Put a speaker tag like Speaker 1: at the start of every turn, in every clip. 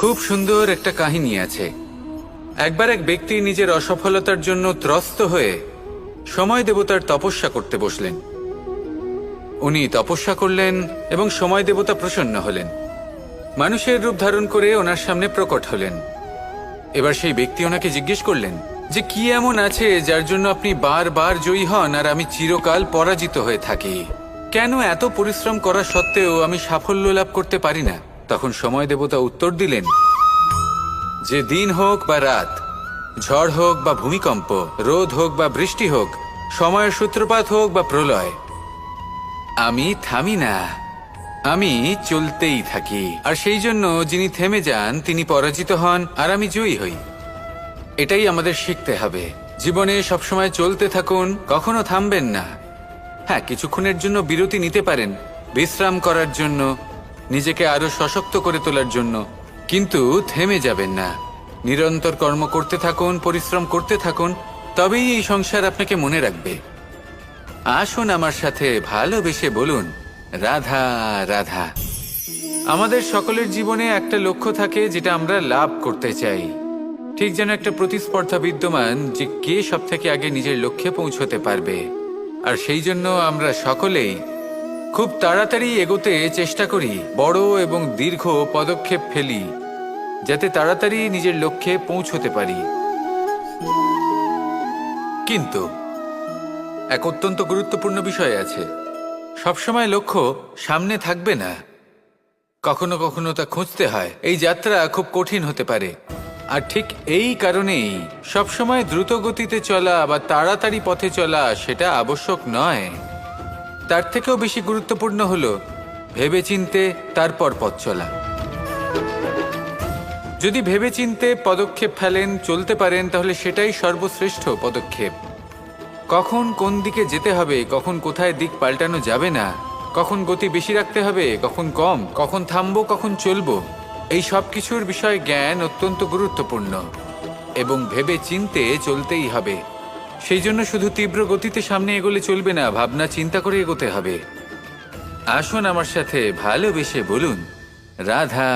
Speaker 1: খুব সুন্দর একটা কাহিনী আছে। একবার এক ব্যক্তি নিজের অসফলতার জন্য ত্রস্ত হয়ে সময় দেবতার তপস্যা করতে বসলেন। উনি তপস্যা করলেন এবং সময় দেবতা প্রসন্ন হলেন, মানুষের রূপ ধারণ করে ওনার সামনে প্রকট হলেন। এবার সেই ব্যক্তি ওনাকে জিজ্ঞেস করলেন যে কি এমন আছে যার জন্য আপনি বারবার জয়ী হন আর আমি চিরকাল পরাজিত হয়ে থাকি? কেন এত পরিশ্রম করা সত্ত্বেও আমি সাফল্য লাভ করতে পারি না? তখন সময় দেবতা উত্তর দিলেন যে দিন হোক বা রাত, ঝড় হোক বা ভূমিকম্প, রোদ হোক বা বৃষ্টি হোক, সময়ের সূত্রপাত হোক বা প্রলয়, আমি থামি না, আমি চলতেই থাকি। আর সেই জন্য যিনি থেমে যান তিনি পরাজিত হন আর আমি জয়ী হই। এটাই আমাদের শিখতে হবে। জীবনে সবসময় চলতে থাকুন, কখনো থামবেন না। হ্যাঁ, কিছুক্ষণের জন্য বিরতি নিতে পারেন, বিশ্রাম করার জন্য, নিজেকে আরো সশক্ত করে তোলার জন্য, কিন্তু থেমে যাবেন না। নিরন্তর কর্ম করতে থাকুন, পরিশ্রম করতে থাকুন, তবেই এই সংসার আপনাকে মনে রাখবে। আসুন আমার সাথে ভালোবেসে বলুন রাধা রাধা। আমাদের সকলের জীবনে একটা লক্ষ্য থাকে যেটা আমরা লাভ করতে চাই। ঠিক যেন একটা প্রতিস্পর্ধা বিদ্যমান যে কে সব থেকে আগে নিজের লক্ষ্যে পৌঁছতে পারবে। আর সেই জন্য আমরা সকলেই খুব তাড়াতাড়ি এগোতে চেষ্টা করি, বড় এবং দীর্ঘ পদক্ষেপ ফেলি যাতে তাড়াতাড়ি নিজের লক্ষ্যে পৌঁছতে পারি। কিন্তু এক অত্যন্ত গুরুত্বপূর্ণ বিষয় আছে, সবসময় লক্ষ্য সামনে থাকবে না, কখনো কখনো তা খুঁজতে হয়। এই যাত্রা খুব কঠিন হতে পারে। আর ঠিক এই কারণেই সবসময় দ্রুত গতিতে চলা বা তাড়াতাড়ি পথে চলা সেটা আবশ্যক নয়। তার থেকেও বেশি গুরুত্বপূর্ণ হলো ভেবেচিন্তে তারপর পথ চলা। যদি ভেবেচিন্তে পদক্ষেপ ফেলেন, চলতে পারেন, তাহলে সেটাই সর্বশ্রেষ্ঠ পদক্ষেপ। কখন কোন দিকে যেতে হবে, কখন কোথায় দিক পাল্টানো যাবে না, কখন গতি বেশি রাখতে হবে, কখন কম, কখন থামবো, কখন চলবো, এই সব কিছুর বিষয়ে জ্ঞান অত্যন্ত গুরুত্বপূর্ণ এবং ভেবে চিন্তে চলতেই হবে। সেই জন্য শুধু তীব্র গতিতে সামনে এগোলে চলবে না, ভাবনা চিন্তা করে এগোতে হবে। আসুন আমার সাথে ভালোবেসে বলুন রাধা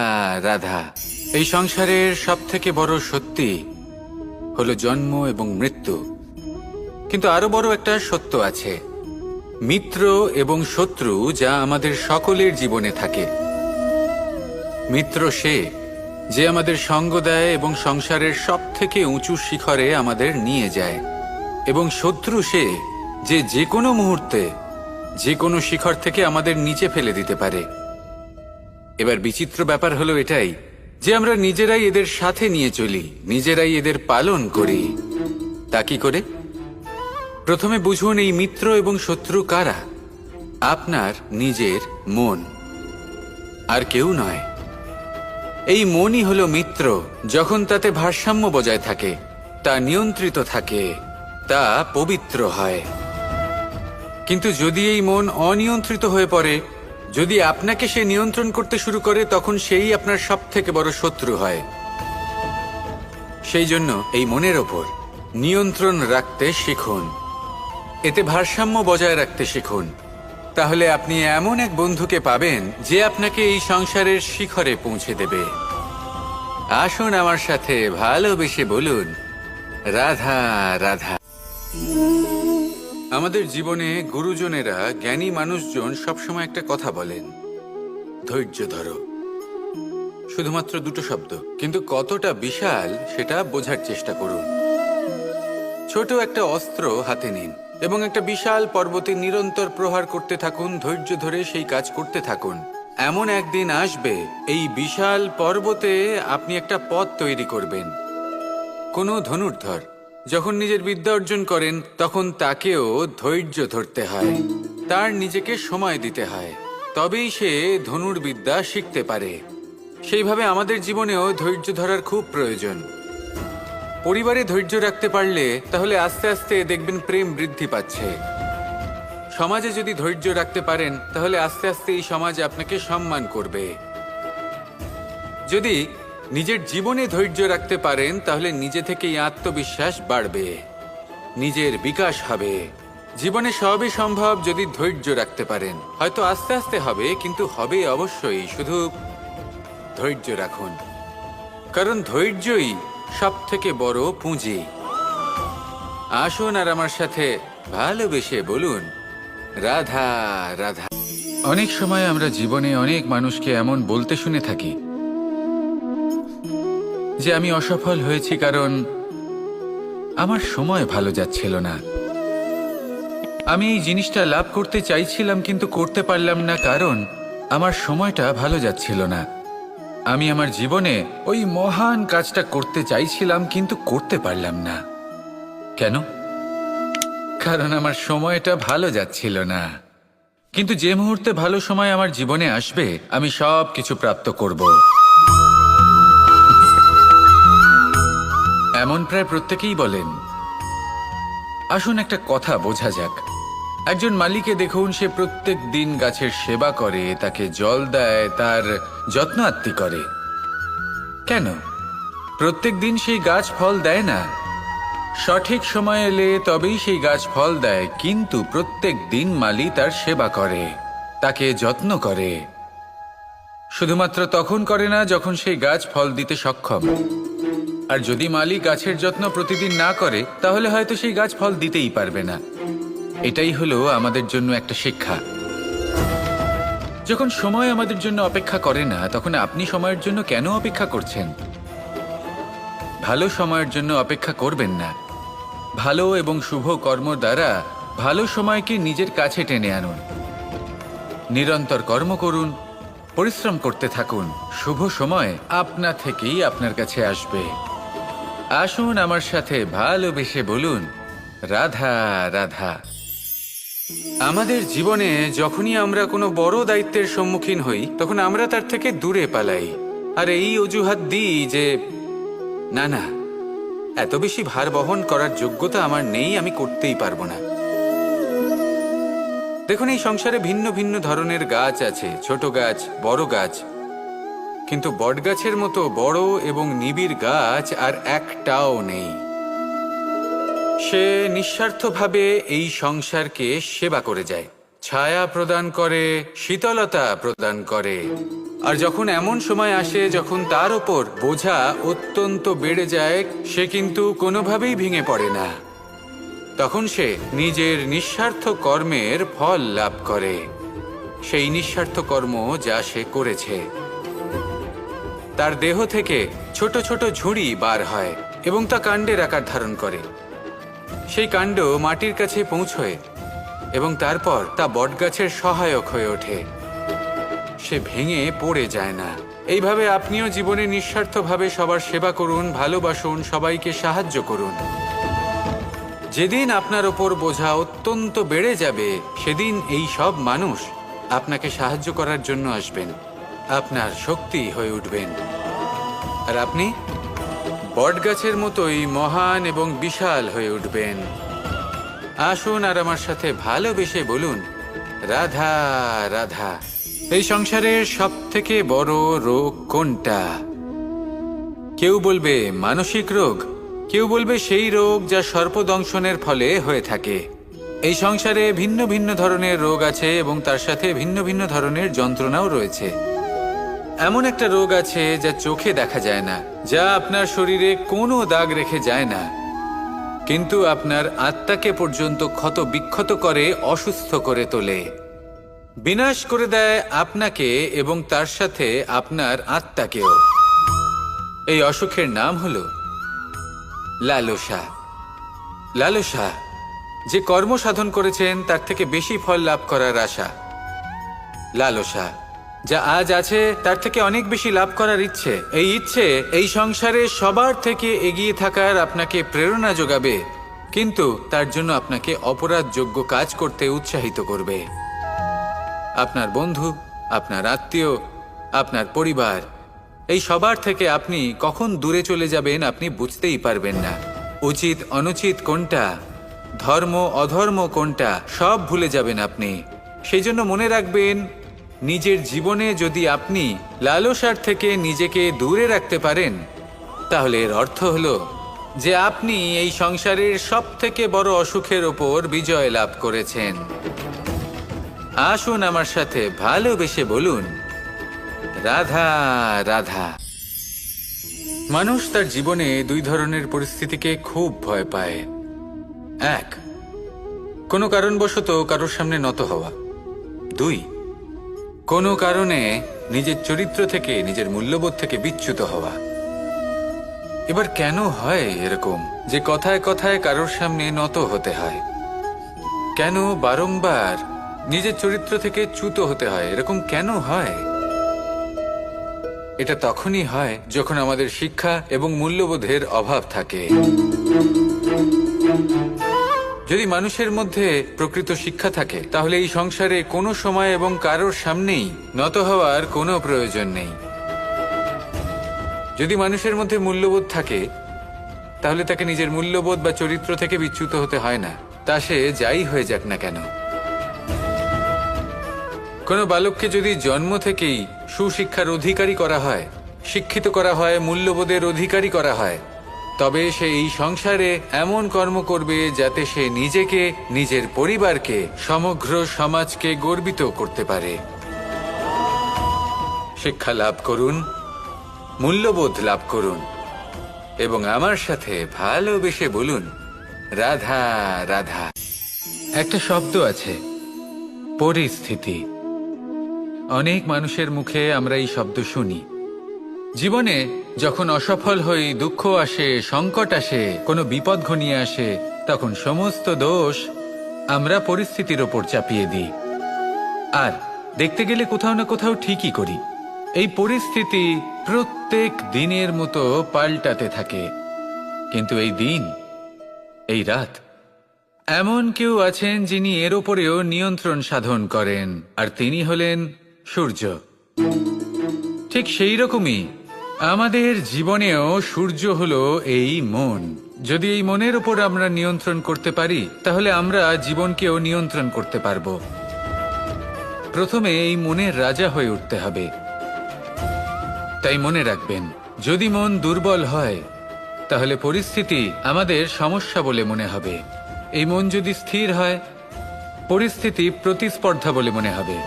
Speaker 1: রাধা। এই সংসারের সব থেকে বড় সত্যি হলো জন্ম এবং মৃত্যু, কিন্তু আরো বড় একটা সত্য আছে, মিত্র এবং শত্রু, যা আমাদের সকলের জীবনে থাকে। মিত্র সে যে আমাদের সঙ্গ দেয় এবং সংসারের সব থেকে উঁচু শিখরে আমাদের নিয়ে যায়, এবং শত্রু সে যে যে কোনো মুহূর্তে যে কোনো শিখর থেকে আমাদের নিচে ফেলে দিতে পারে। এবার বিচিত্র ব্যাপার হলো এটাই যে আমরা নিজেরাই এদের সাথে নিয়ে চলি, নিজেরাই এদের পালন করি। তা কি করে? প্রথমে বুঝুন এই মিত্র এবং শত্রু কারা। আপনার নিজের মন, আর কেউ নয়। এই মনই হলো মিত্র। যখন তাতে ভারসাম্য বজায় থাকে, তা নিয়ন্ত্রিত থাকে, তা পবিত্র হয়। কিন্তু যদি এই মন অনিয়ন্ত্রিত হয়ে পড়ে, যদি আপনাকে সে নিয়ন্ত্রণ করতে শুরু করে, তখন সেই আপনার সব থেকে বড় শত্রু হয়। সেই জন্য এই মনের ওপর নিয়ন্ত্রণ রাখতে শিখুন, এতে ভারসাম্য বজায় রাখতে শিখুন। তাহলে আপনি এমন এক বন্ধুকে পাবেন যে আপনাকে এই সংসারের শিখরে পৌঁছে দেবে। আসুন আমার সাথে ভালোবেসে বলুন রাধা রাধা। আমাদের জীবনে গুরুজনেরা, জ্ঞানী মানুষজন সবসময় একটা কথা বলেন, ধৈর্য ধরো। শুধুমাত্র দুটো শব্দ, কিন্তু কতটা বিশাল সেটা বোঝার চেষ্টা করুন। ছোট একটা অস্ত্র হাতে নিন এবং একটা বিশাল পর্বতে নিরন্তর প্রহার করতে থাকুন, ধৈর্য ধরে সেই কাজ করতে থাকুন। এমন একদিন আসবে এই বিশাল পর্বতে আপনি একটা পথ তৈরি করবেন। কোনো ধনুর্ধর যখন নিজের বিদ্যা অর্জন করেন, তখন তাকেও ধৈর্য ধরতে হয়, তার নিজেকে সময় দিতে হয়, তবেই সে ধনুর্বিদ্যা শিখতে পারে। সেইভাবে আমাদের জীবনেও ধৈর্য ধরার খুব প্রয়োজন। পরিবারে ধৈর্য রাখতে পারলে তাহলে আস্তে আস্তে দেখবেন প্রেম বৃদ্ধি পাচ্ছে। সমাজে যদি ধৈর্য রাখতে পারেন, তাহলে আস্তে আস্তে এই সমাজ আপনাকে সম্মান করবে। যদি নিজের জীবনে ধৈর্য রাখতে পারেন, তাহলে নিজে থেকেই আত্মবিশ্বাস বাড়বে, নিজের বিকাশ হবে। জীবনে সবই সম্ভব যদি ধৈর্য রাখতে পারেন। হয়তো আস্তে আস্তে হবে, কিন্তু হবে অবশ্যই। শুধু ধৈর্য রাখুন। কারণ ধৈর্যই সব থেকে বড় পুঁজি। আসুন আর আমার সাথে ভালোবেসে বলুন, রাধা রাধা। অনেক সময় আমরা জীবনে অনেক মানুষকে এমন বলতে শুনে থাকি যে আমি অসফল হয়েছি কারণ আমার সময় ভালো যাচ্ছিল না। আমি এই জিনিসটা লাভ করতে চাইছিলাম কিন্তু করতে পারলাম না কারণ আমার সময়টা ভালো যাচ্ছিল না। আমি আমার জীবনে ওই মহান কাজটা করতে চাইছিলাম কিন্তু করতে পারলাম না। কেন? কারণ আমার সময়টা ভালো যাচ্ছিল না। কিন্তু যে মুহূর্তে ভালো সময় আমার জীবনে আসবে আমি সব কিছু প্রাপ্ত করব। এমন প্রায় প্রত্যেকেই বলেন। আসুন একটা কথা বোঝা যাক। একজন মালিকে দেখুন, সে প্রত্যেক দিন গাছের সেবা করে, তাকে জল দেয়, তার যত্ন আত্তি করে। কেন? প্রত্যেক দিন সেই গাছ ফল দেয় না। সঠিক সময় এলে তবেই সেই গাছ ফল দেয়, কিন্তু প্রত্যেক দিন মালি তার সেবা করে, তাকে যত্ন করে। শুধুমাত্র তখন করে না যখন সেই গাছ ফল দিতে সক্ষম। আর যদি মালি গাছের যত্ন প্রতিদিন না করে তাহলে হয়তো সেই গাছ ফল দিতেই পারবে না। এটাই হলো আমাদের জন্য একটা শিক্ষা। যখন সময় আমাদের জন্য অপেক্ষা করে না তখন আপনি সময়ের জন্য কেন অপেক্ষা করছেন? ভালো সময়ের জন্য অপেক্ষা করবেন না। ভালো এবং শুভ কর্ম দ্বারা ভালো সময়কে নিজের কাছে টেনে আনুন। নিরন্তর কর্ম করুন, পরিশ্রম করতে থাকুন। শুভ সময় আপনা থেকেই আপনার কাছে আসবে। আসুন আমার সাথে ভালোবেসে বলুন, রাধা রাধা। আমাদের জীবনে যখনই আমরা কোনো বড় দায়িত্বের সম্মুখীন হই তখন আমরা তার থেকে দূরে পালাই আর এই অজুহাত দিই যে না না, এত বেশি ভার বহন করার যোগ্যতা আমার নেই, আমি করতেই পারবো না। দেখুন, এই সংসারে ভিন্ন ভিন্ন ধরনের গাছ আছে, ছোট গাছ, বড় গাছ, কিন্তু বটগাছের মতো বড় এবং নিবিড় গাছ আর একটাও নেই। সে নিঃস্বার্থভাবে এই সংসারকে সেবা করে যায়, ছায়া প্রদান করে, শীতলতা প্রদান করে। আর যখন এমন সময় আসে যখন তার ওপর বোঝা অত্যন্ত বেড়ে যায়, সে কিন্তু কোনোভাবেই ভেঙে পড়ে না। তখন সে নিজের নিঃস্বার্থ কর্মের ফল লাভ করে, সেই নিঃস্বার্থ কর্ম যা সে করেছে। তার দেহ থেকে ছোট ছোট ঝুড়ি বার হয় এবং তা কাণ্ডের আকার ধারণ করে। সেই কাণ্ড মাটির কাছে পৌঁছয় এবং তারপর তা বটগাছের সহায়ক হয়ে ওঠে। সে ভেঙে পড়ে যায় না। এইভাবে আপনিও জীবনে নিঃস্বার্থভাবে সবার সেবা করুন, ভালোবাসুন, সবাইকে সাহায্য করুন। যেদিন আপনার ওপর বোঝা অত্যন্ত বেড়ে যাবে সেদিন এই সব মানুষ আপনাকে সাহায্য করার জন্য আসবেন, আপনার শক্তি হয়ে উঠবেন। আর আপনি বটগাছের মতোই মহান এবং বিশাল হয়ে উঠবেন। আসুন আর আমার সাথে ভালোবেসে বলুন, রাধা রাধা। এই সংসারের সব থেকে বড় রোগ কোনটা? কেউ বলবে মানসিক রোগ, কেউ বলবে সেই রোগ যা সর্পদংশনের ফলে হয়ে থাকে। এই সংসারে ভিন্ন ভিন্ন ধরনের রোগ আছে এবং তার সাথে ভিন্ন ভিন্ন ধরনের যন্ত্রণাও রয়েছে। এমন একটা রোগ আছে যা চোখে দেখা যায় না, যা আপনার শরীরে কোনো দাগ রেখে যায় না, কিন্তু আপনার আত্মাকে পর্যন্ত ক্ষত বিক্ষত করে, অসুস্থ করে তোলে, বিনাশ করে দেয় আপনাকে এবং তার সাথে আপনার আত্মাকেও। এই অসুখের নাম হলো লালসা। লালসা, যে কর্ম সাধন করেছেন তার থেকে বেশি ফল লাভ করার আশা। লালসা, যা আজ আছে তার থেকে অনেক বেশি লাভ করার ইচ্ছে। এই ইচ্ছে এই সংসারে সবার থেকে এগিয়ে থাকার আপনাকে প্রেরণা যোগাবে, কিন্তু তার জন্য আপনাকে অপরাধযোগ্য কাজ করতে উৎসাহিত করবে। আপনার বন্ধু, আপনার আত্মীয়, আপনার পরিবার, এই সবার থেকে আপনি কখন দূরে চলে যাবেন আপনি বুঝতেই পারবেন না। উচিত অনুচিত কোনটা, ধর্ম অধর্ম কোনটা, সব ভুলে যাবেন আপনি। সেই জন্য মনে রাখবেন, নিজের জীবনে যদি আপনি লালসার থেকে নিজেকে দূরে রাখতে পারেন তাহলে এর অর্থ হলো যে আপনি এই সংসারের সব থেকে বড় অসুখের ওপর বিজয় লাভ করেছেন। আসুন আমার সাথে ভালোবেসে বলুন, রাধা রাধা। মানুষ তার জীবনে দুই ধরনের পরিস্থিতিকে খুব ভয় পায়। এক, কোনো কারণবশত কারোর সামনে নত হওয়া। দুই, কোনো কারণে নিজের চরিত্র থেকে, নিজের মূল্যবোধ থেকে বিচ্যুত হওয়া। এবার কেন হয় এরকম যে কথায় কথায় কারোর সামনে নত হতে হয়? কেন বারংবার নিজের চরিত্র থেকে চ্যুত হতে হয়? এরকম কেন হয়? এটা তখনই হয় যখন আমাদের শিক্ষা এবং মূল্যবোধের অভাব থাকে। যদি মানুষের মধ্যে প্রকৃত শিক্ষা থাকে, তাহলে এই সংসারে কোনো সময় এবং কারোর সামনেই নত হওয়ার কোনো প্রয়োজন নেই। যদি মানুষের মধ্যে মূল্যবোধ থাকে, তাহলে তাকে নিজের মূল্যবোধ বা চরিত্র থেকে বিচ্যুত হতে হয় না, তা সে যাই হয়ে যাক না কেন। কোনো বালককে যদি জন্ম থেকেই সুশিক্ষার অধিকারী করা হয়, শিক্ষিত করা হয়, মূল্যবোধের অধিকারী করা হয়, তবে সে এই সংসারে এমন কর্ম করবে যাতে সে নিজেকে, নিজের পরিবারকে, সমগ্র সমাজকে গর্বিত করতে পারে। শিক্ষা লাভ করুন, মূল্যবোধ লাভ করুন এবং আমার সাথে ভালোবেসে বলুন, রাধা রাধা। একটা শব্দ আছে, পরিস্থিতি। অনেক মানুষের মুখে আমরা এই শব্দ শুনি। জীবনে যখন অসফল হই, দুঃখ আসে, সংকট আসে, কোনো বিপদ ঘনিয়ে আসে, তখন সমস্ত দোষ আমরা পরিস্থিতির ওপর চাপিয়ে দিই। আর দেখতে গেলে কোথাও না কোথাও ঠিকই করি। এই পরিস্থিতি প্রত্যেক দিনের মতো পাল্টাতে থাকে, কিন্তু এই দিন, এই রাত, এমন কেউ আছেন যিনি এর ওপরেও নিয়ন্ত্রণ সাধন করেন, আর তিনি হলেন সূর্য। ঠিক সেই রকমই আমাদের জীবনেও সূর্য হলো এই মন। যদি এই মনের ওপর আমরা নিয়ন্ত্রণ করতে পারি, তাহলে আমরা জীবনকেও নিয়ন্ত্রণ করতে পারব। প্রথমে এই মনের রাজা হয়ে উঠতে হবে। তাই মনে রাখবেন, যদি মন দুর্বল হয়, তাহলে পরিস্থিতি আমাদের সমস্যা বলে মনে হবে। এই মন যদি স্থির হয়, পরিস্থিতি প্রতিস্পর্ধা বলে মনে হবে।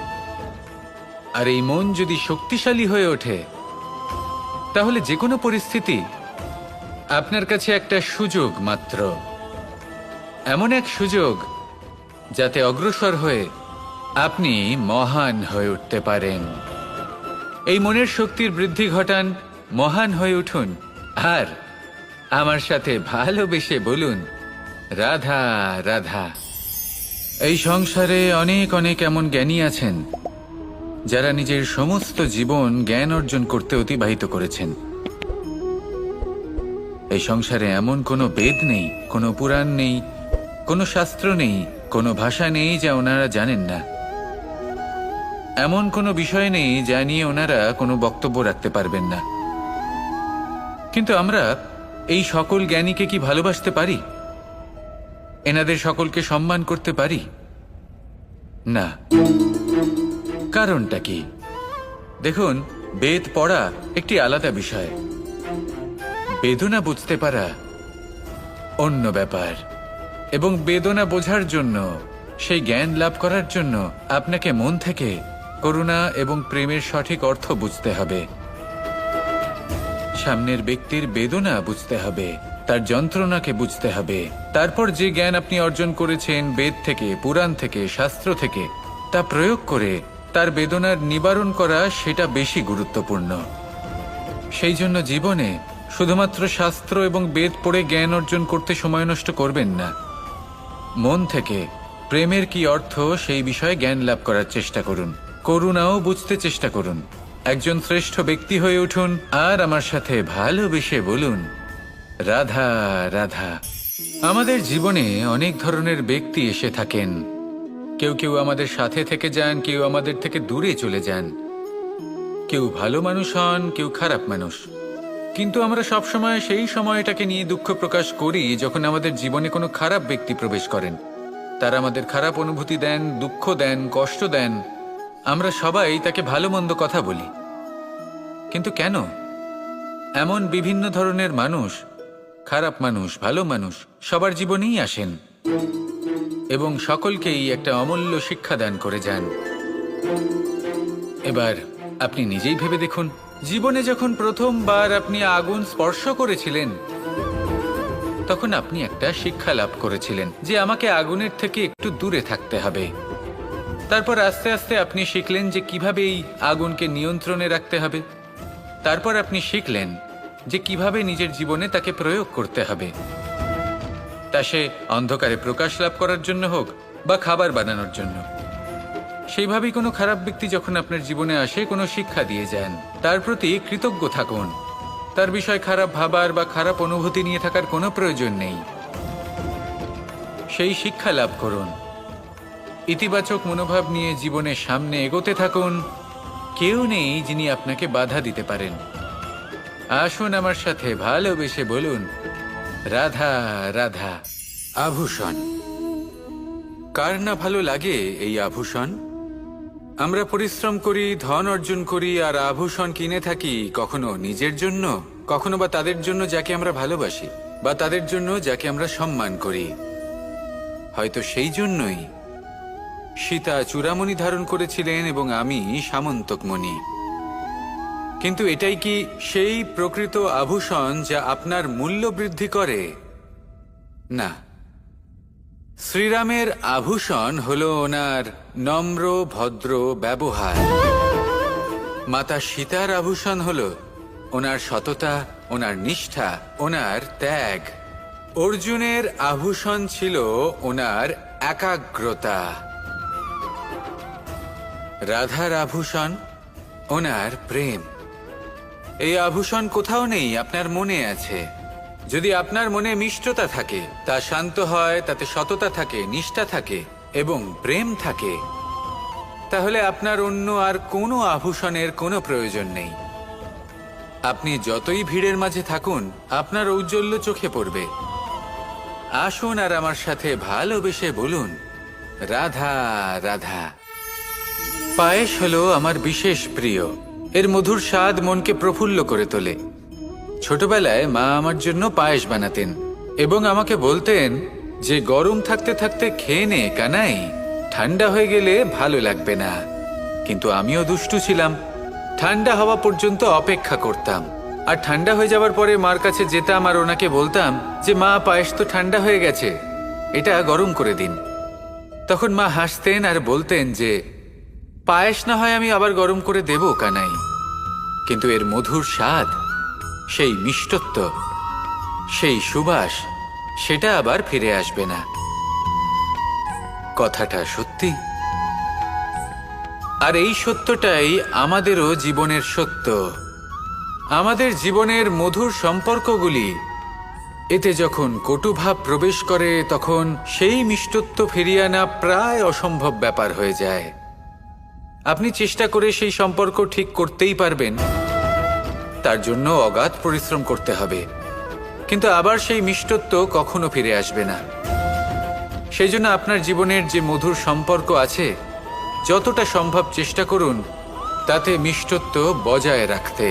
Speaker 1: আর এই মন যদি শক্তিশালী হয়ে ওঠে, তাহলে যে কোনো পরিস্থিতি আপনার কাছে একটা সুযোগ মাত্র। এমন এক সুযোগ যাতে অগ্রসর হয়ে আপনি মহান হয়ে উঠতে পারেন। এই মনের শক্তির বৃদ্ধি ঘটান, মহান হয়ে উঠুন, আর আমার সাথে ভালোবেসে বলুন, রাধা রাধা। এই সংসারে অনেক অনেক এমন জ্ঞানী আছেন যারা নিজের সমস্ত জীবন জ্ঞান অর্জন করতে অতিবাহিত করেছেন। এই সংসারে এমন কোনো বেদ নেই, কোনো পুরাণ নেই, কোনো শাস্ত্র নেই, কোনো ভাষা নেই যা ওনারা জানেন না। এমন কোনো বিষয় নেই যা নিয়ে ওনারা কোনো বক্তব্য রাখতে পারবেন না। কিন্তু আমরা এই সকল জ্ঞানীকে কি ভালোবাসতে পারি? এনাদের সকলকে সম্মান করতে পারি না। কারণটা কি? দেখুন, বেদ পড়া একটি আলাদা বিষয়, বেদনা বুঝতে পারা অন্য ব্যাপার। এবং বেদনা বোঝার জন্য, সেই জ্ঞান লাভ করার জন্য আপনাকে মন থেকে করুণা এবং প্রেমের সঠিক অর্থ বুঝতে হবে। সামনের ব্যক্তির বেদনা বুঝতে হবে, তার যন্ত্রণাকে বুঝতে হবে। তারপর যে জ্ঞান আপনি অর্জন করেছেন বেদ থেকে, পুরাণ থেকে, শাস্ত্র থেকে, তা প্রয়োগ করে তার বেদনার নিবারণ করা, সেটা বেশি গুরুত্বপূর্ণ। সেই জন্য জীবনে শুধুমাত্র শাস্ত্র এবং বেদ পড়ে জ্ঞান অর্জন করতে সময় নষ্ট করবেন না। মন থেকে প্রেমের কি অর্থ সেই বিষয়ে জ্ঞান লাভ করার চেষ্টা করুন, করুণাও বুঝতে চেষ্টা করুন। একজন শ্রেষ্ঠ ব্যক্তি হয়ে উঠুন, আর আমার সাথে ভালোবেসে বলুন, রাধা রাধা। আমাদের জীবনে অনেক ধরনের ব্যক্তি এসে থাকেন। কেউ কেউ আমাদের সাথে থেকে যান, কেউ আমাদের থেকে দূরে চলে যান। কেউ ভালো মানুষ হন, কেউ খারাপ মানুষ। কিন্তু আমরা সবসময় সেই সময়টাকে নিয়ে দুঃখ প্রকাশ করি যখন আমাদের জীবনে কোনো খারাপ ব্যক্তি প্রবেশ করেন। তারা আমাদের খারাপ অনুভূতি দেন, দুঃখ দেন, কষ্ট দেন। আমরা সবাই তাকে ভালো মন্দ কথা বলি। কিন্তু কেন? এমন বিভিন্ন ধরনের মানুষ, খারাপ মানুষ, ভালো মানুষ, সবার জীবনেই আসেন এবং সকলকেই একটা অমূল্য শিক্ষা দান করে যান। এবার আপনি নিজেই ভেবে দেখুন, জীবনে যখন প্রথমবার আপনি আগুন স্পর্শ করেছিলেন, তখন আপনি একটা শিক্ষা লাভ করেছিলেন যে আমাকে আগুনের থেকে একটু দূরে থাকতে হবে। তারপর আস্তে আস্তে আপনি শিখলেন যে কিভাবে এই আগুনকে নিয়ন্ত্রণে রাখতে হবে। তারপর আপনি শিখলেন যে কিভাবে নিজের জীবনে তাকে প্রয়োগ করতে হবে, তা সে অন্ধকারে প্রকাশ লাভ করার জন্য হোক বা খাবার বানানোর জন্য। সেইভাবেই কোনো খারাপ ব্যক্তি যখন আপনার জীবনে আসে কোনো শিক্ষা দিয়ে যান, তার প্রতি কৃতজ্ঞ থাকুন। তার বিষয় খারাপ ভাবার বা খারাপ অনুভূতি নিয়ে থাকার কোনো প্রয়োজন নেই। সেই শিক্ষা লাভ করুন, ইতিবাচক মনোভাব নিয়ে জীবনের সামনে এগোতে থাকুন। কেউ নেই যিনি আপনাকে বাধা দিতে পারেন। আসুন আমার সাথে ভালোবেসে বলুন, রাধা রাধা। আভূষণ, কার না ভালো লাগে এই আভূষণ? আমরা পরিশ্রম করি, ধন অর্জন করি আর আভূষণ কিনে থাকি, কখনো নিজের জন্য, কখনো বা তাদের জন্য যাকে আমরা ভালোবাসি, বা তাদের জন্য যাকে আমরা সম্মান করি। হয়তো সেই জন্যই সীতা চূড়ামণি ধারণ করেছিলেন এবং আমি সামন্তকমণি। কিন্তু এটাই কি সেই প্রকৃত আভূষণ যা আপনার মূল্য বৃদ্ধি করে? না। শ্রীরামের আভূষণ হলো ওনার নম্র ভদ্র ব্যবহার। মাতা সীতার আভূষণ হলো ওনার সততা, ওনার নিষ্ঠা, ওনার ত্যাগ। অর্জুনের আভূষণ ছিল ওনার একাগ্রতা। রাধার আভূষণ ওনার প্রেম। এই আভূষণ কোথাও নেই, আপনার মনে আছে। যদি আপনার মনে মিষ্টতা থাকে, তা শান্ত হয়, তাতে সততা থাকে, নিষ্ঠা থাকে এবং প্রেম থাকে, তাহলে আপনার অন্য আর কোনো আভূষণের কোনো প্রয়োজন নেই। আপনি যতই ভিড়ের মাঝে থাকুন, আপনার ঔজ্জ্বল্য চোখে পড়বে। আসুন আর আমার সাথে ভালোবেসে বলুন, রাধা রাধা। পায়েস হলো আমার বিশেষ প্রিয়। এর মধুর স্বাদ মনকে প্রফুল্ল করে তোলে। ছোটবেলায় মা আমার জন্য পায়েস বানাতেন এবং আমাকে বলতেন যে গরম থাকতে থাকতে খেয়ে নে কানাই, ঠান্ডা হয়ে গেলে ভালো লাগবে না। কিন্তু আমিও দুষ্টু ছিলাম, ঠান্ডা হওয়া পর্যন্ত অপেক্ষা করতাম। আর ঠান্ডা হয়ে যাওয়ার পরে মার কাছে যেতাম আর ওনাকে বলতাম যে মা, পায়েস তো ঠান্ডা হয়ে গেছে, এটা গরম করে দিন। তখন মা হাসতেন আর বলতেন যে পায়েস না হয় আমি আবার গরম করে দেব কানাই, কিন্তু এর মধুর স্বাদ, সেই মিষ্টত্ব, সেই সুবাস, সেটা আবার ফিরে আসবে না। কথাটা সত্যি। আর এই সত্যটাই আমাদেরও জীবনের সত্য। আমাদের জীবনের মধুর সম্পর্কগুলি, এতে যখন কটুভাব প্রবেশ করে, তখন সেই মিষ্টত্ব ফিরিয়ে আনা প্রায় অসম্ভব ব্যাপার হয়ে যায়। আপনি চেষ্টা করে সেই সম্পর্ক ঠিক করতেই পারবেন, তার জন্য অগাধ পরিশ্রম করতে হবে, কিন্তু আবার সেই মিষ্টত্ব কখনো ফিরে আসবে না। সেই জন্য আপনার জীবনের যে মধুর সম্পর্ক আছে, যতটা সম্ভব চেষ্টা করুন তাতে মিষ্টত্ব বজায় রাখতে।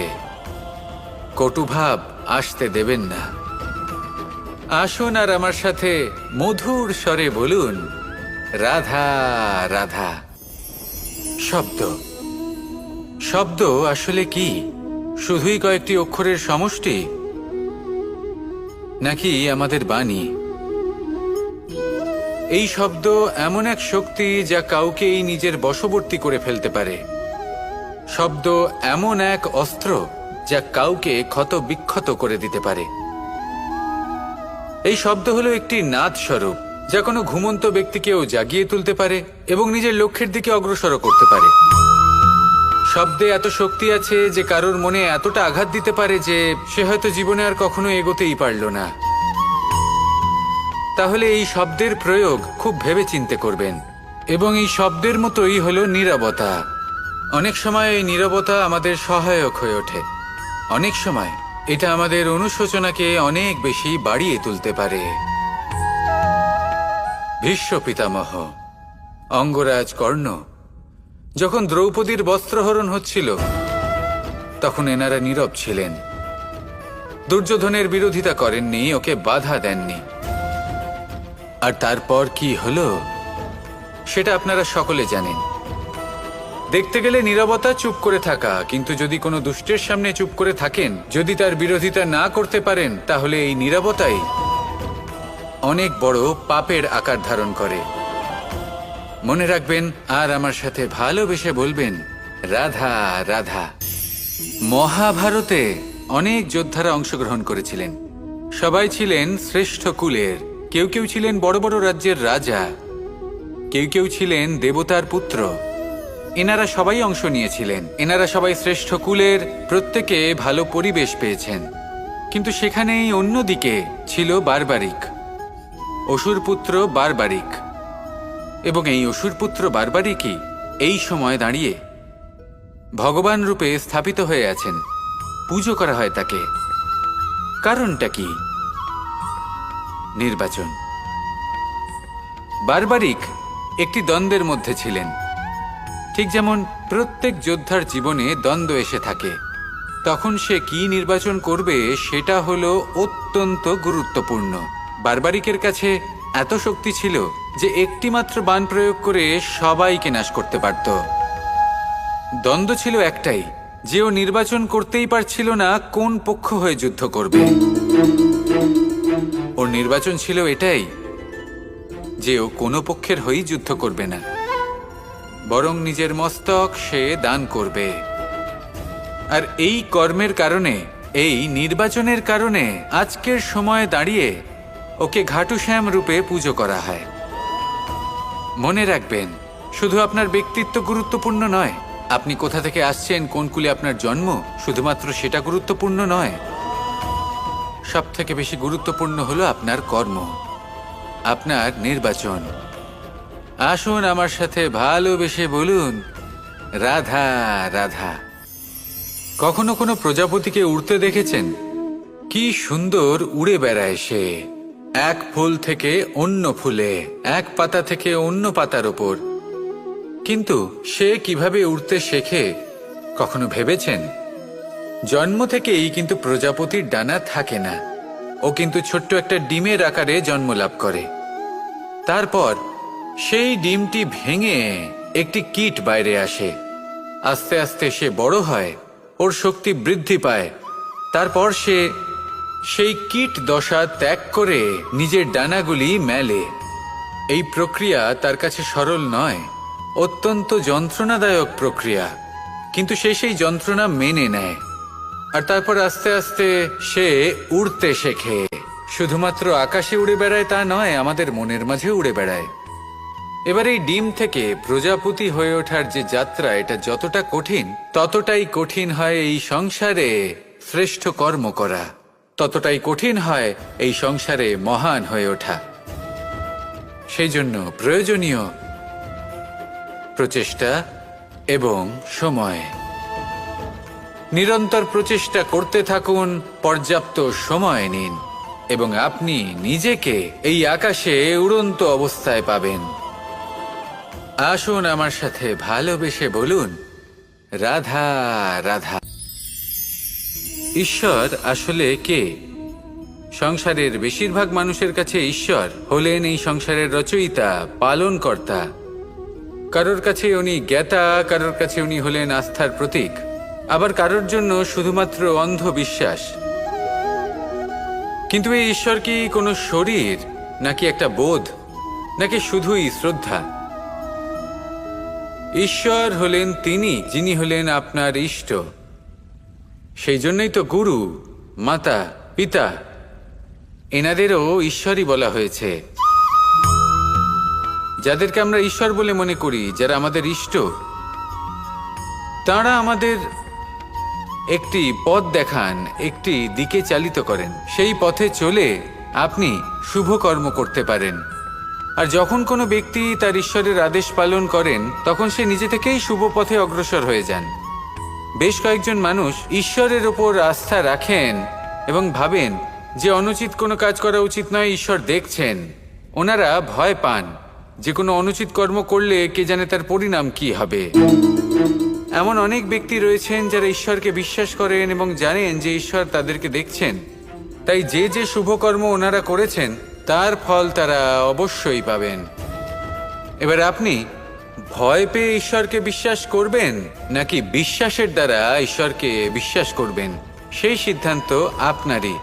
Speaker 1: কটুভাব আসতে দেবেন না। আসুন আর আমার সাথে মধুর স্বরে বলুন, রাধা রাধা। শব্দ, শব্দ আসলে কি? শুধুই কয়েকটি অক্ষরের সমষ্টি, নাকি আমাদের বাণী? এই শব্দ এমন এক শক্তি যা কাউকেই নিজের বশবর্তী করে ফেলতে পারে। শব্দ এমন এক অস্ত্র যা কাউকে ক্ষত বিক্ষত করে দিতে পারে। এই শব্দ হলো একটি নাদ স্বরূপ যা কোনো ঘুমন্ত ব্যক্তিকেও জাগিয়ে তুলতে পারে এবং নিজের লক্ষ্যের দিকে অগ্রসর করতে পারে। শব্দে এত শক্তি আছে যে কারোর মনে এতটা আঘাত দিতে পারে যে সে হয়তো জীবনে আর কখনো এগোতেই পারল না। তাহলে এই শব্দের প্রয়োগ খুব ভেবে চিন্তে করবেন। এবং এই শব্দের মতোই হলো নীরবতা। অনেক সময় এই নীরবতা আমাদের সহায়ক হয়ে ওঠে। অনেক সময় এটা আমাদের অনুশোচনাকে অনেক বেশি বাড়িয়ে তুলতে পারে। ভীষ্ম পিতামহ, অঙ্গরাজ কর্ণ, যখন দ্রৌপদীর বস্ত্রহরণ হচ্ছিল, তখন এনারা নীরব ছিলেন। দুর্যোধনের বিরোধিতা করেননি, ওকে বাধা দেননি। আর তারপর কি হলো সেটা আপনারা সকলে জানেন। দেখতে গেলে নীরবতা চুপ করে থাকা, কিন্তু যদি কোনো দুষ্টের সামনে চুপ করে থাকেন, যদি তার বিরোধিতা না করতে পারেন, তাহলে এই নীরবতাই অনেক বড় পাপের আকার ধারণ করে। মনে রাখবেন আর আমার সাথে ভালোবেসে বলবেন, রাধা রাধা। মহাভারতে অনেক যোদ্ধারা অংশগ্রহণ করেছিলেন। সবাই ছিলেন শ্রেষ্ঠ কুলের। কেউ কেউ ছিলেন বড় বড় রাজ্যের রাজা, কেউ কেউ ছিলেন দেবতার পুত্র। এনারা সবাই অংশ নিয়েছিলেন। এনারা সবাই শ্রেষ্ঠ কুলের, প্রত্যেকে ভালো পরিবেশ পেয়েছেন। কিন্তু সেখানেই অন্যদিকে ছিল বারবারিক, অসুরপুত্র বারবারিক। এবং এই অসুরপুত্র বারবারিকই এই সময় দাঁড়িয়ে ভগবান রূপে স্থাপিত হয়ে আছেন। পুজো করা হয় তাকে। কারণটা কি? নির্বাচন। বারবারিক একটি দ্বন্দ্বের মধ্যে ছিলেন। ঠিক যেমন প্রত্যেক যোদ্ধার জীবনে দ্বন্দ্ব এসে থাকে, তখন সে কি নির্বাচন করবে সেটা হলো অত্যন্ত গুরুত্বপূর্ণ। বারবারিকের কাছে এত শক্তি ছিল যে একটিমাত্র বাণ প্রয়োগ করে সবাইকে নাশ করতে পারত। দ্বন্দ্ব ছিল একটাই, যে ও নির্বাচন করতেই পারছিল না কোন পক্ষ হয়ে যুদ্ধ করবে। ওর নির্বাচন ছিল এটাই যে ও কোনো পক্ষের হয়েই যুদ্ধ করবে না, বরং নিজের মস্তক সে দান করবে। আর এই কর্মের কারণে, এই নির্বাচনের কারণে আজকের সময়ে দাঁড়িয়ে ওকে ঘাটুশ্যাম রূপে পুজো করা হয়। মনে রাখবেন, শুধু আপনার ব্যক্তিত্ব গুরুত্বপূর্ণ নয়, আপনি কোথা থেকে আসছেন, কোন কুলে আপনার জন্ম, শুধুমাত্র সেটা গুরুত্বপূর্ণ নয়। সব থেকে বেশি গুরুত্বপূর্ণ হলো আপনার কর্ম, আপনার নির্বাচন। আসুন আমার সাথে ভালোবেসে বলুন, রাধা রাধা। কখনো কোনো প্রজাপতিকে উড়তে দেখেছেন? কি সুন্দর উড়ে বেড়ায় সে, এক ফুল থেকে অন্য ফুলে, এক পাতা থেকে অন্য পাতার ওপর। কিন্তু সে কিভাবে উড়তে শেখে কখনো ভেবেছেন? জন্ম থেকেই কিন্তু প্রজাপতির ডানা থাকে না। ও কিন্তু ছোট্ট একটা ডিমের আকারে জন্ম লাভ করে। তারপর সেই ডিমটি ভেঙে একটি কীট বাইরে আসে। আস্তে আস্তে সে বড় হয়, ওর শক্তি বৃদ্ধি পায়। তারপর সে সেই কীট দশা ত্যাগ করে নিজের ডানাগুলি মেলে। এই প্রক্রিয়া তার কাছে সরল নয়, অত্যন্ত যন্ত্রণাদায়ক প্রক্রিয়া, কিন্তু সে সেই যন্ত্রণা মেনে নেয়। আর তারপর আস্তে আস্তে সে উড়তে শেখে। শুধুমাত্র আকাশে উড়ে বেড়ায় তা নয়, আমাদের মনের মাঝে উড়ে বেড়ায়। এবার এই ডিম থেকে প্রজাপতি হয়ে ওঠার যে যাত্রা, এটা যতটা কঠিন, ততটাই কঠিন হয় এই সংসারে শ্রেষ্ঠ কর্ম করা, ততটাই কঠিন হয় এই সংসারে মহান হয়ে ওঠা। সেই জন্য প্রয়োজনীয় প্রচেষ্টা এবং সময়। নিরন্তর প্রচেষ্টা করতে থাকুন, পর্যাপ্ত সময় নিন, এবং আপনি নিজেকে এই আকাশে উড়ন্ত অবস্থায় পাবেন। আসুন আমার সাথে ভালোবেসে বলুন, রাধা রাধা। ঈশ্বর আসলে কে? সংসারের বেশিরভাগ মানুষের কাছে ঈশ্বর হলেন এই সংসারের রচয়িতা, পালনকর্তা। কারোর কাছে উনি জ্ঞাতা, কারোর কাছে উনি হলেন আস্থার প্রতীক, আবার কারোর জন্য শুধুমাত্র অন্ধ বিশ্বাস। কিন্তু এই ঈশ্বর কি কোনো শরীর, নাকি একটা বোধ, নাকি শুধুই শ্রদ্ধা? ঈশ্বর হলেন তিনি যিনি হলেন আপনার ইষ্ট। সেই জন্যই তো গুরু, মাতা, পিতা এনাদেরও ঈশ্বরই বলা হয়েছে। যাদেরকে আমরা ঈশ্বর বলে মনে করি, যারা আমাদের ইষ্ট, তাঁরা আমাদের একটি পথ দেখান, একটি দিকে চালিত করেন। সেই পথে চলে আপনি শুভ কর্ম করতে পারেন। আর যখন কোনো ব্যক্তি তার ঈশ্বরের আদেশ পালন করেন, তখন সে নিজে থেকেই শুভ পথে অগ্রসর হয়ে যান। বেশ কয়েকজন মানুষ ঈশ্বরের ওপর আস্থা রাখেন এবং ভাবেন যে অনুচিত কোনো কাজ করা উচিত নয়, ঈশ্বর দেখছেন। ওনারা ভয় পান যে কোনো অনুচিত কর্ম করলে কে জানে তার পরিণাম কি হবে। এমন অনেক ব্যক্তি রয়েছেন যারা ঈশ্বরকে বিশ্বাস করেন এবং জানেন যে ঈশ্বর তাদেরকে দেখছেন। তাই যে যে শুভকর্ম ওনারা করেছেন তার ফল তারা অবশ্যই পাবেন। এবার আপনি ভয় পেয়ে ঈশ্বরকে বিশ্বাস করবেন নাকি বিশ্বাসের দ্বারা ঈশ্বরকে বিশ্বাস করবেন, সেই সিদ্ধান্ত আপনারই।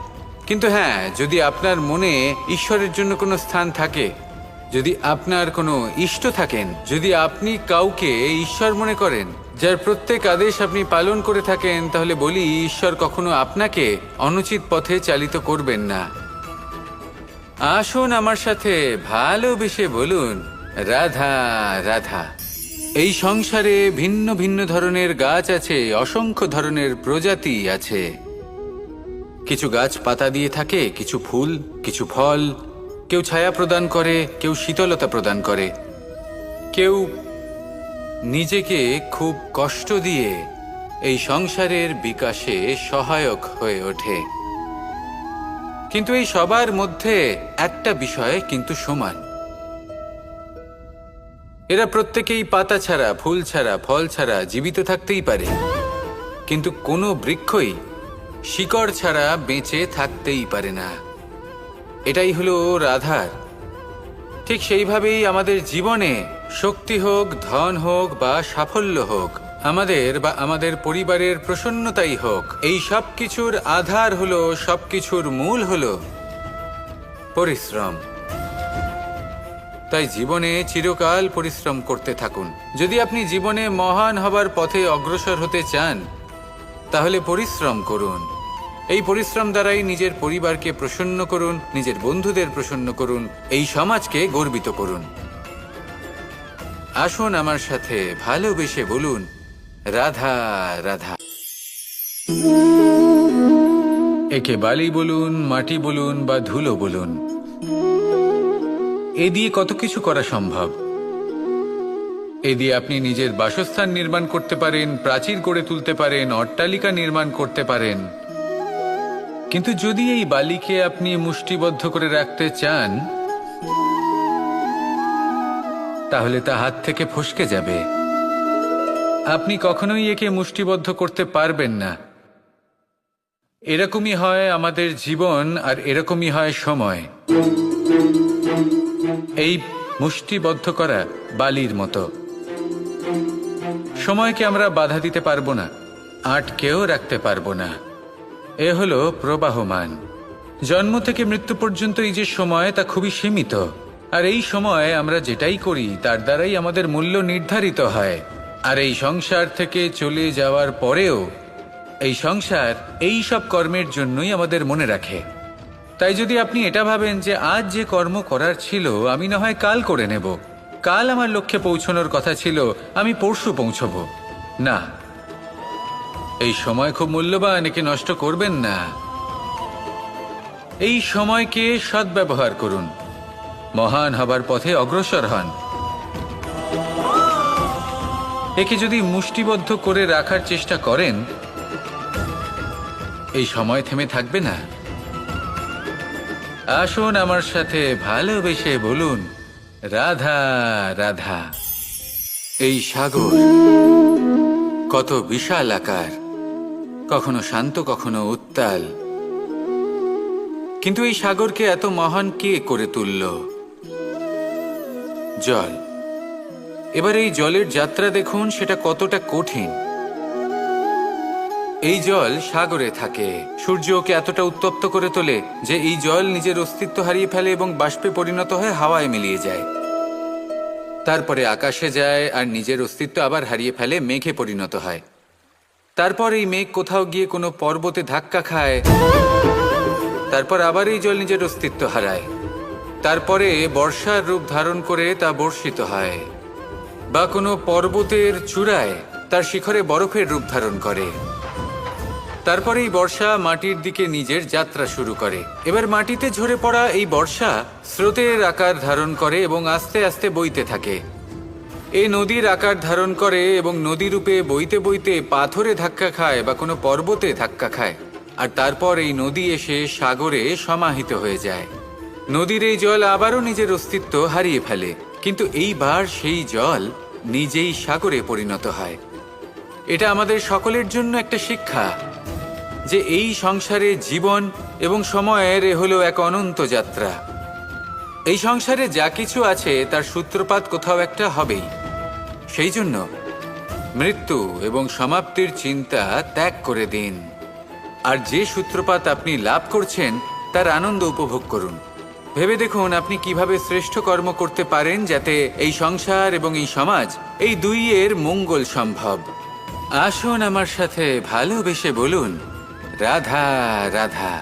Speaker 1: কিন্তু হ্যাঁ, যদি আপনার মনে ঈশ্বরের জন্য কোনো স্থান থাকে, যদি আপনার কোনো ইষ্ট থাকেন, যদি আপনি কাউকে ঈশ্বর মনে করেন, যার প্রত্যেক আদেশ আপনি পালন করে থাকেন, তাহলে বলি ঈশ্বর কখনো আপনাকে অনুচিত পথে চালিত করবেন না। আসুন আমার সাথে ভালোবেসে বলুন, রাধা রাধা। এই সংসারে ভিন্ন ভিন্ন ধরনের গাছ আছে, অসংখ্য ধরনের প্রজাতি আছে। কিছু গাছ পাতা দিয়ে থাকে, কিছু ফুল, কিছু ফল। কেউ ছায়া প্রদান করে, কেউ শীতলতা প্রদান করে, কেউ নিজেকে খুব কষ্ট দিয়ে এই সংসারের বিকাশে সহায়ক হয়ে ওঠে। কিন্তু এই সবার মধ্যে একটা বিষয় কিন্তু সমান, এরা প্রত্যেকেই পাতা ছাড়া, ফুল ছাড়া, ফল ছাড়া জীবিত থাকতেই পারে, কিন্তু কোনো বৃক্ষই শিকড় ছাড়া বেঁচে থাকতেই পারে না। এটাই হলো রাধার। ঠিক সেইভাবেই আমাদের জীবনে শক্তি হোক, ধন হোক বা সাফল্য হোক, আমাদের বা আমাদের পরিবারের প্রসন্নতাই হোক, এই সব কিছুর আধার হলো, সব কিছুর মূল হলো পরিশ্রম। তাই জীবনে চিরকাল পরিশ্রম করতে থাকুন। যদি আপনি জীবনে মহান হবার পথে অগ্রসর হতে চান, তাহলে পরিশ্রম করুন। এই পরিশ্রম দ্বারাই নিজের পরিবারকে প্রসন্ন করুন, নিজের বন্ধুদের প্রসন্ন করুন, এই সমাজকে গর্বিত করুন। আসুন আমার সাথে ভালোবেসে বলুন, রাধা রাধা। একে বালি বলুন, মাটি বলুন বা ধুলো বলুন, এ দিয়ে কত কিছু করা সম্ভব। এ দিয়ে আপনি নিজের বাসস্থান নির্মাণ করতে পারেন, প্রাচীর গড়ে তুলতে পারেন, অট্টালিকা নির্মাণ করতে পারেন। কিন্তু যদি এই বালিকে আপনি মুষ্টিবদ্ধ করে রাখতে চান, তাহলে তা হাত থেকে ফসকে যাবে। আপনি কখনোই একে মুষ্টিবদ্ধ করতে পারবেন না। এরকমই হয় আমাদের জীবন, আর এরকমই হয় সময়। এই মুষ্টিবদ্ধ করা বালির মতো। সময়কে আমরা বাধা দিতে পারবো না, আটকেও রাখতে পারবো না। এ হলো প্রবাহমান। জন্ম থেকে মৃত্যু পর্যন্ত এই যে সময়, তা খুবই সীমিত। আর এই সময় আমরা যেটাই করি তার দ্বারাই আমাদের মূল্য নির্ধারিত হয়। আর এই সংসার থেকে চলে যাওয়ার পরেও এই সংসার এই সব কর্মের জন্যই আমাদের মনে রাখে। তাই যদি আপনি এটা ভাবেন যে আজ যে কর্ম করার ছিল আমি না হয় কাল করে নেব, কাল আমার লক্ষ্যে পৌঁছানোর কথা ছিল আমি পরশু পৌঁছবো, না, এই সময় খুব মূল্যবান, একে নষ্ট করবেন না। এই সময়কে সদ্ব্যবহার করুন, মহান হবার পথে অগ্রসর হন। একে যদি মুষ্টিবদ্ধ করে রাখার চেষ্টা করেন, এই সময় থেমে থাকবে না। আসুন আমার সাথে ভালোবেসে বলুন, রাধা রাধা। এই সাগর কত বিশাল আকার, কখনো শান্ত কখনো উত্তাল, কিন্তু এই সাগরকে এত মহান কে করে তুলল? জল। এবার এই জলের যাত্রা দেখুন, সেটা কতটা কঠিন। এই জল সাগরে থাকে। সূর্য ওকে এতটা উত্তপ্ত করে তোলে যে এই জল নিজের অস্তিত্ব হারিয়ে ফেলে এবং বাষ্পে পরিণত হয়ে হাওয়ায় মিলিয়ে যায়। তারপরে আকাশে যায় আর নিজের অস্তিত্ব আবার হারিয়ে ফেলে, মেঘে পরিণত হয়। তারপর এই মেঘ কোথাও গিয়ে কোনো পর্বতে ধাক্কা খায়, তারপর আবার এই জল নিজের অস্তিত্ব হারায়। তারপরে বর্ষার রূপ ধারণ করে তা বর্ষিত হয়, বা কোনো পর্বতের চূড়ায় তার শিখরে বরফের রূপ ধারণ করে। তারপরে এই বর্ষা মাটির দিকে নিজের যাত্রা শুরু করে। এবার মাটিতে ঝরে পড়া এই বর্ষা স্রোতের আকার ধারণ করে এবং আস্তে আস্তে বইতে থাকে। এই নদীর আকার ধারণ করে এবং নদী রূপে বইতে বইতে পাথরে ধাক্কা খায় বা কোনো পর্বতে ধাক্কা খায়, আর তারপর এই নদী এসে সাগরে সমাহিত হয়ে যায়। নদীর এই জল আবারও নিজের অস্তিত্ব হারিয়ে ফেলে, কিন্তু এইবার সেই জল নিজেই সাগরে পরিণত হয়। এটা আমাদের সকলের জন্য একটা শিক্ষা যে এই সংসারে জীবন এবং সময়ের হলো এক অনন্ত যাত্রা। এই সংসারে যা কিছু আছে তার সূত্রপাত কোথাও একটা হবেই। সেই জন্য মৃত্যু এবং সমাপ্তির চিন্তা ত্যাগ করে দিন, আর যে সূত্রপাত আপনি লাভ করছেন তার আনন্দ উপভোগ করুন। ভেবে দেখুন আপনি কিভাবে শ্রেষ্ঠ কর্ম করতে পারেন যাতে এই সংসার এবং এই সমাজ এই দুইয়ের মঙ্গল সম্ভব। আসুন আমার সাথে ভালোবেসে বলুন, রাধা রাধা।